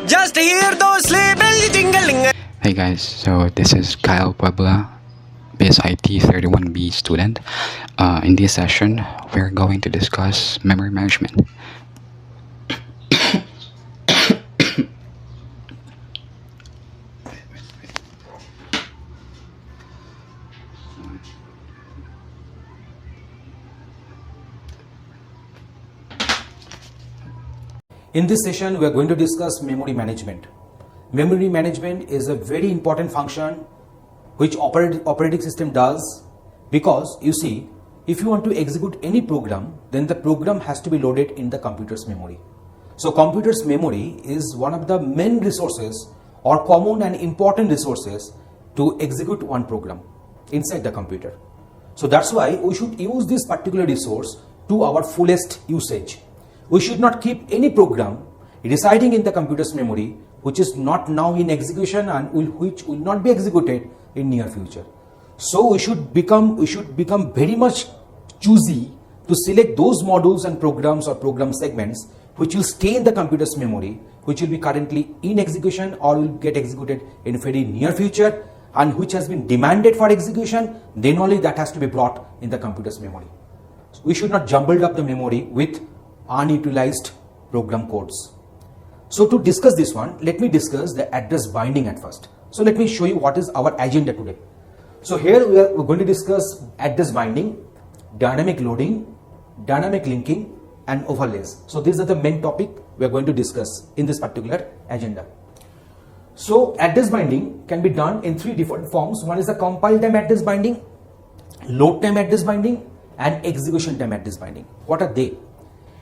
Just hear those sleigh bells jingling. Hey guys, so this is Kylle Puebla, BSIT 31B student. In this session, we're going to discuss memory management. In this session, we are going to discuss memory management. Memory management is a very important function which operating system does, because you see, if you want to execute any program, then the program has to be loaded in the computer's memory. So computer's memory is one of the main resources or common and important resources to execute one program inside the computer. So that's why we should use this particular resource to our fullest usage. We should not keep any program residing in the computer's memory which is not now in execution and which will not be executed in near future. So we should become very much choosy to select those modules and programs or program segments which will stay in the computer's memory, which will be currently in execution or will get executed in very near future, and which has been demanded for execution. Then only that has to be brought in the computer's memory. So we should not jumble up the memory with unutilized program codes. So to discuss this one, let me discuss the address binding at first. So let me show you what is our agenda today. So here we're going to discuss address binding, dynamic loading, dynamic linking, and overlays. So these are the main topic we are going to discuss in this particular agenda. So address binding can be done in three different forms. One is the compile time address binding, load time address binding, and execution time address binding. What are they?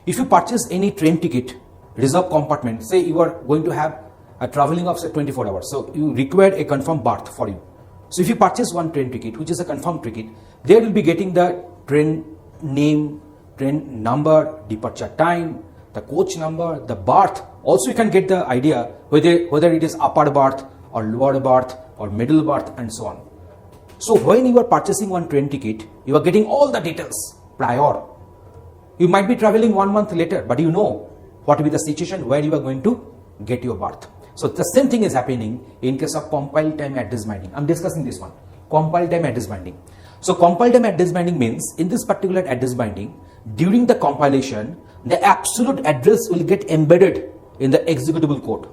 If you purchase any train ticket, reserve compartment, say you are going to have a traveling of say 24 hours, so you require a confirmed berth for you. So if you purchase one train ticket, which is a confirmed ticket, there will be getting the train name, train number, departure time, the coach number, the berth. Also you can get the idea whether it is upper berth or lower berth or middle berth and so on. So when you are purchasing one train ticket, you are getting all the details prior. You might be traveling 1 month later, but you know what will be the situation where you are going to get your berth. So the same thing is happening in case of compile time address binding. I'm discussing this one, compile time address binding. So compile time address binding means in this particular address binding, during the compilation, the absolute address will get embedded in the executable code.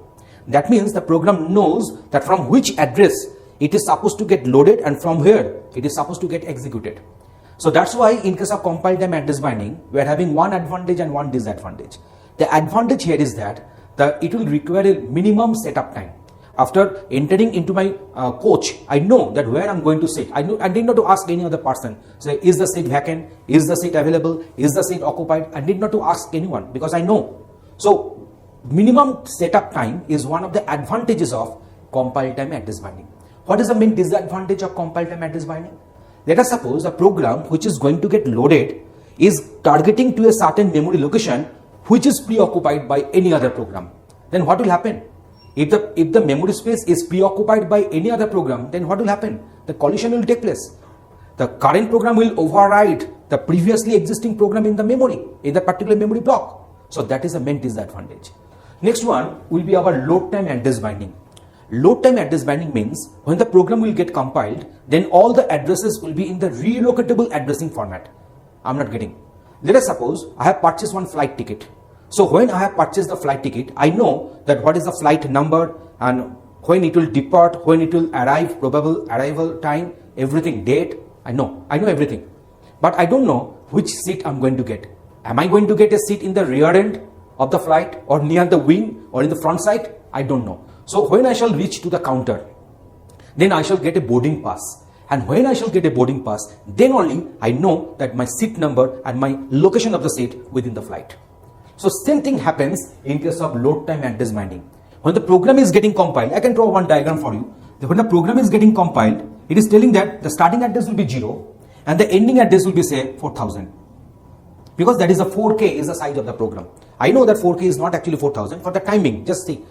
That means the program knows that from which address it is supposed to get loaded and from where it is supposed to get executed. So that's why in case of compile time address binding, we are having one advantage and one disadvantage. The advantage here is that it will require a minimum setup time. After entering into my coach, I know that where I'm going to sit. I need not to ask any other person. Say, is the seat vacant? Is the seat available? Is the seat occupied? I need not to ask anyone because I know. So minimum setup time is one of the advantages of compile time address binding. What is the main disadvantage of compile time address binding? Let us suppose a program which is going to get loaded is targeting to a certain memory location which is preoccupied by any other program. Then what will happen? If the memory space is preoccupied by any other program, then what will happen? The collision will take place. The current program will override the previously existing program in the memory, in the particular memory block. So that is a main disadvantage. Next one will be our load time address binding. Load time address binding means when the program will get compiled, then all the addresses will be in the relocatable addressing format. I'm not getting. Let us suppose I have purchased one flight ticket. So when I have purchased the flight ticket, I know that what is the flight number and when it will depart, when it will arrive, probable arrival time, everything, date. I know everything. But I don't know which seat I'm going to get. Am I going to get a seat in the rear end of the flight or near the wing or in the front side? I don't know. So when I shall reach to the counter, then I shall get a boarding pass. And when I shall get a boarding pass, then only I know that my seat number and my location of the seat within the flight. So same thing happens in case of load time address binding. When the program is getting compiled, I can draw one diagram for you. When the program is getting compiled, it is telling that the starting address will be 0 and the ending address will be say 4000. Because that is a 4K is the size of the program. I know that 4K is not actually 4000 for the timing. Just see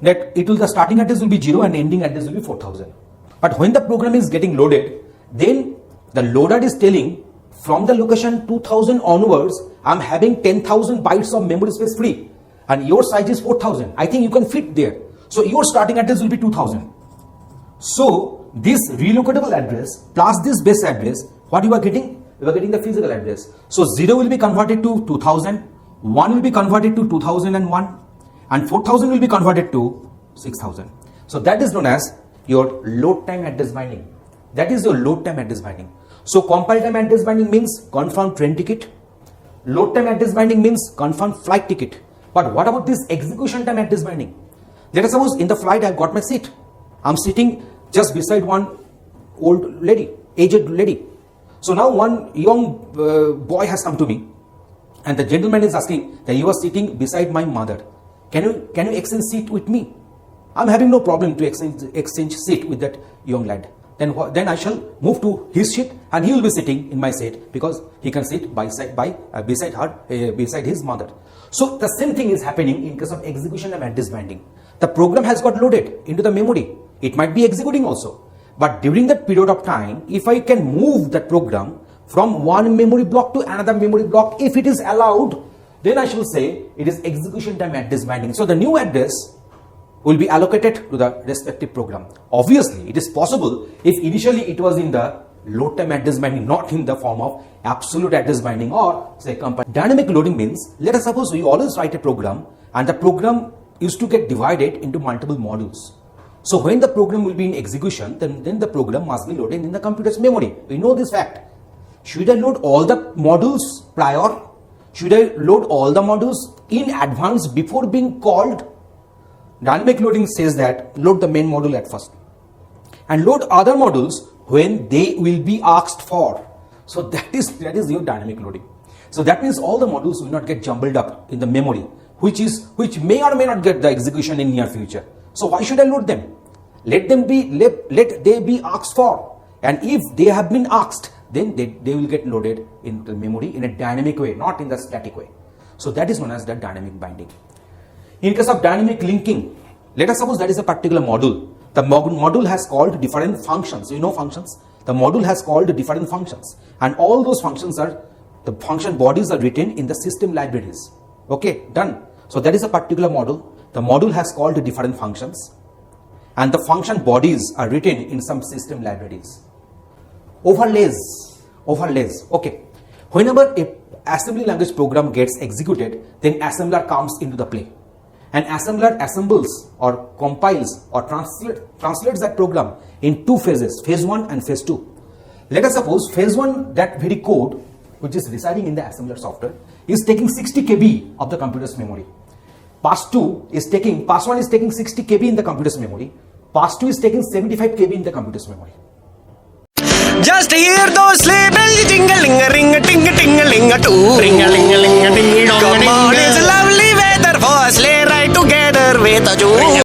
that the starting address will be 0 and ending address will be 4000. But when the program is getting loaded, then the loader is telling from the location 2000 onwards, I'm having 10,000 bytes of memory space free. and your size is 4000. I think you can fit there. So your starting address will be 2000. So this relocatable address plus this base address, what you are getting? You are getting the physical address. So 0 will be converted to 2000, 1 will be converted to 2001, and 4000 will be converted to 6000. So that is known as your load time address binding. That is your load time address binding. So compile time address binding means confirm train ticket. Load time address binding means confirm flight ticket. But what about this execution time address binding? Let us suppose in the flight I have got my seat. I'm sitting just beside one old lady, aged lady. So now one young boy has come to me, and the gentleman is asking that you are sitting beside my mother. Can you exchange seat with me? I'm having no problem to exchange seat with that young lad. Then I shall move to his seat, and he will be sitting in my seat because he can sit beside his mother. So the same thing is happening in case of execution and address binding. The program has got loaded into the memory. It might be executing also. But during that period of time, if I can move that program from one memory block to another memory block, if it is allowed, then I shall say it is execution time address binding. So the new address will be allocated to the respective program. Obviously, it is possible if initially it was in the load time address binding, not in the form of absolute address binding or say compile. Dynamic loading means, let us suppose we always write a program and the program used to get divided into multiple modules. So when the program will be in execution, then the program must be loaded in the computer's memory. We know this fact. Should I load all the modules prior? Should I load all the modules in advance before being called? Dynamic loading says that load the main module at first and load other modules when they will be asked for. So that is your dynamic loading. So that means all the modules will not get jumbled up in the memory, which may or may not get the execution in near future. So why should I load them? Let they be asked for, and if they have been asked, then they will get loaded into the memory in a dynamic way, not in the static way. So that is known as the dynamic binding. In case of dynamic linking, let us suppose that is a particular module. The module has called different functions. You know functions? The module has called different functions, and all those functions the function bodies are written in the system libraries. Okay, done. So that is a particular module. The module has called different functions, and the function bodies are written in some system libraries. Overlays. Okay. Whenever a assembly language program gets executed, then assembler comes into the play. And assembler assembles or compiles or translates that program in two phases, phase 1 and phase 2. Let us suppose phase 1, that very code which is residing in the assembler software, is taking 60 KB of the computer's memory. Pass 1 is taking 60 KB in the computer's memory. Pass 2 is taking 75 KB in the computer's memory. Just hear those sleigh bells jingle-ling-a-ring, ting-a-ting-a-ling-a-too. Ring-a-ling-a-ling-a-ding-dong-a-ding. Come on, it's lovely weather for a sleigh ride together with a Jew.